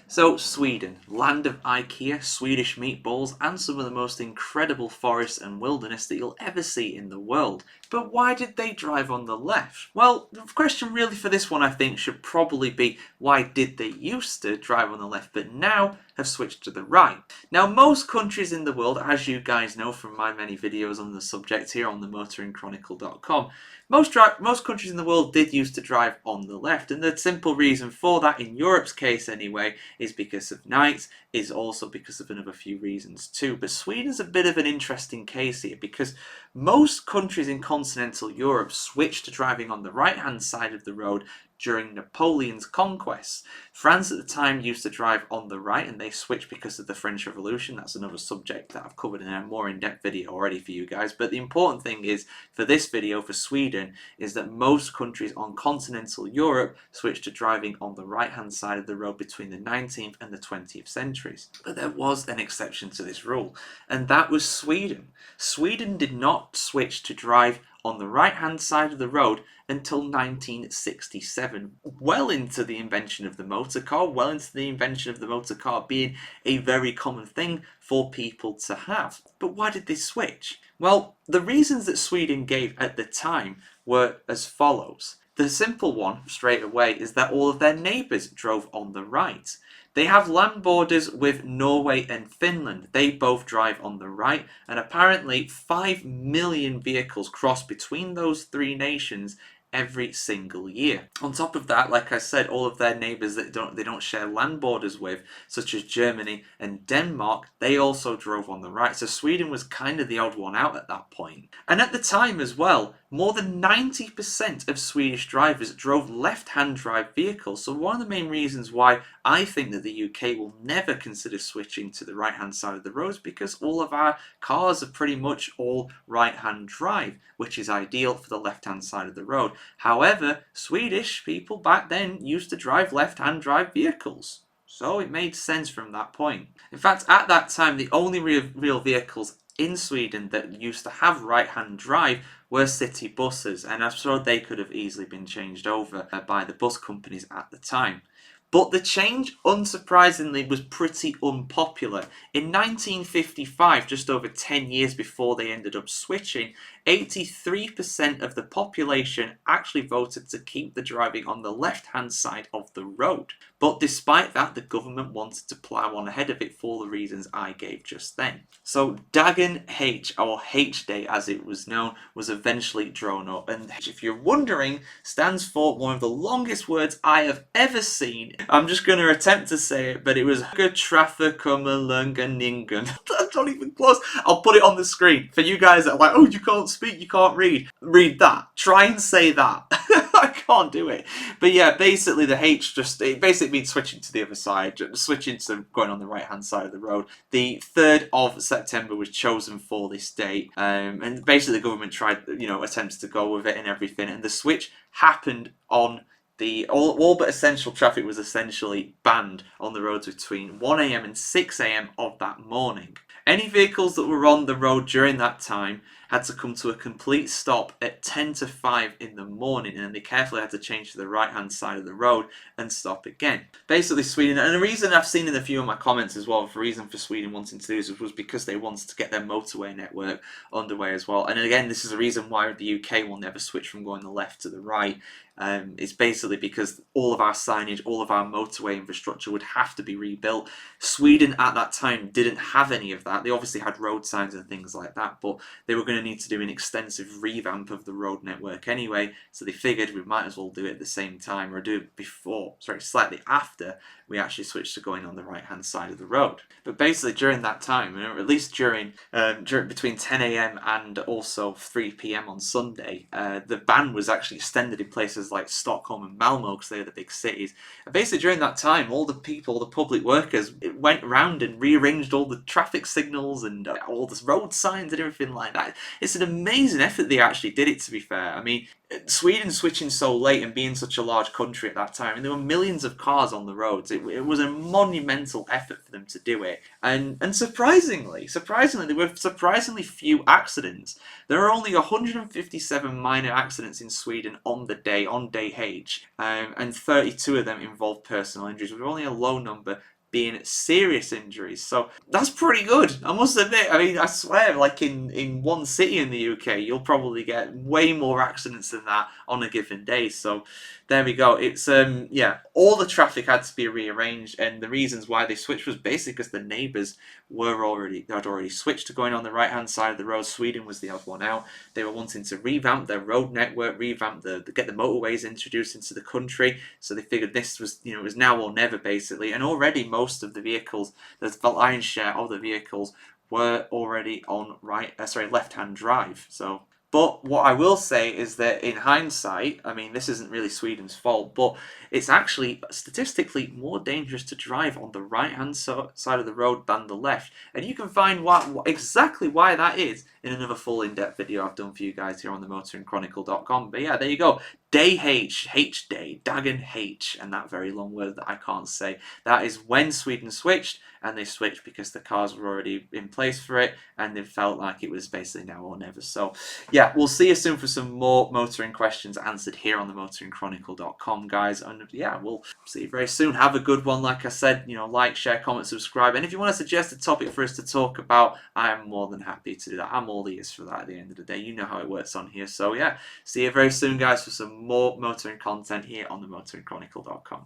So, Sweden, land of IKEA, Swedish meatballs, and some of the most incredible forests and wilderness that you'll ever see in the world. But why did they drive on the left? Well, the question really for this one I think should probably be why did they used to drive on the left but now have switched to the right? Now, most countries in the world, as you guys know from my many videos on the subject here on the motoringchronicle.com, most countries in the world did used to drive on the left, and the simple reason for that, in Europe's case anyway, is because of night, is also because of another few reasons too. But Sweden's a bit of an interesting case here because most countries in continental Europe switched to driving on the right hand side of the road during Napoleon's conquests. France at the time used to drive on the right, and they switched because of the French Revolution. That's another subject that I've covered in a more in-depth video already for you guys. But the important thing is, for this video for Sweden, is that most countries on continental Europe switched to driving on the right-hand side of the road between the 19th and the 20th centuries. But there was an exception to this rule, and that was Sweden. Sweden did not switch to drive on the right-hand side of the road until 1967, well into the invention of the motor car, well into the invention of the motor car being a very common thing for people to have. But why did they switch? Well, the reasons that Sweden gave at the time were as follows. The simple one, straight away, is that all of their neighbours drove on the right. They have land borders with Norway and Finland. They both drive on the right, and apparently 5 million vehicles cross between those three nations every single year. On top of that, like I said, all of their neighbours that they don't share land borders with, such as Germany and Denmark, they also drove on the right. So Sweden was kind of the odd one out at that point. And at the time as well, more than 90% of Swedish drivers drove left-hand drive vehicles. So one of the main reasons why I think that the UK will never consider switching to the right-hand side of the road is because all of our cars are pretty much all right-hand drive, which is ideal for the left-hand side of the road. However, Swedish people back then used to drive left-hand drive vehicles. So it made sense from that point. In fact, at that time, the only real vehicles in Sweden that used to have right-hand drive were city buses, and I'm sure they could have easily been changed over by the bus companies at the time. But the change, unsurprisingly, was pretty unpopular. In 1955, just over 10 years before they ended up switching, 83% of the population actually voted to keep the driving on the left-hand side of the road. But despite that, the government wanted to plough on ahead of it for the reasons I gave just then. So Dagen H, or H Day as it was known, was eventually drawn up. And if you're wondering, stands for one of the longest words I have ever seen. I'm just going to attempt to say it, but it was Trafficumalunganingen. That's not even close. I'll put it on the screen for you guys that are like, oh, you can't speak, you can't read. Read that. Try and say that. I can't do it. But yeah, basically the H it basically means switching to the other side, switching to going on the right hand side of the road. The 3rd of September was chosen for this date, and basically the government tried, attempts to go with it and everything, and the switch happened on all but essential traffic was essentially banned on the roads between 1 a.m. and 6 a.m. of that morning. Any vehicles that were on the road during that time had to come to a complete stop at 10 to 5 in the morning, and they carefully had to change to the right hand side of the road and stop again. Basically Sweden, and the reason I've seen in a few of my comments as well, the reason for Sweden wanting to do this was because they wanted to get their motorway network underway as well. And again, this is a reason why the UK will never switch from going the left to the right. It's basically because all of our signage, all of our motorway infrastructure would have to be rebuilt. Sweden at that time didn't have any of that. They obviously had road signs and things like that, but they were going to need to do an extensive revamp of the road network anyway, so they figured we might as well do it at the same time, or do it slightly after we actually switched to going on the right hand side of the road. But basically during that time, or at least during between 10 a.m. and also 3 p.m. on Sunday, the ban was actually extended in places like Stockholm and Malmo, because they were the big cities. And basically during that time, all the people, the public workers, went around and rearranged all the traffic signals and all the road signs and everything like that. It's an amazing effort they actually did it, to be fair. I mean, Sweden switching so late and being such a large country at that time, and there were millions of cars on the roads. It was a monumental effort for them to do it, and surprisingly, there were surprisingly few accidents. There are only 157 minor accidents in Sweden on day H, and 32 of them involved personal injuries, with only a low number being serious injuries. So that's pretty good, I must admit. I mean, I swear, like in one city in the UK, you'll probably get way more accidents than that on a given day. So there we go. It's yeah, all the traffic had to be rearranged, and the reasons why they switched was basically because the neighbours had already switched to going on the right hand side of the road. Sweden was the odd one out. They were wanting to revamp their road network, revamp get the motorways introduced into the country. So they figured this was, it was now or never basically. And already most of the vehicles, the lion's share of the vehicles were already on left-hand drive. So, but what I will say is that in hindsight, I mean, this isn't really Sweden's fault, but it's actually statistically more dangerous to drive on the right-hand side of the road than the left. And you can find exactly why that is in another full in-depth video I've done for you guys here on the motoringchronicle.com. But yeah, there you go. Day H day, Dagen H, and that very long word that I can't say. That is when Sweden switched, and they switched because the cars were already in place for it, and they felt like it was basically now or never. So yeah, we'll see you soon for some more motoring questions answered here on the motoringchronicle.com, guys. And yeah, we'll see you very soon. Have a good one. Like I said, like, share, comment, subscribe. And if you want to suggest a topic for us to talk about, I am more than happy to do that. I'm all ears for that at the end of the day. You know how it works on here. So yeah, see you very soon, guys, for some more motoring content here on the motoringchronicle.com.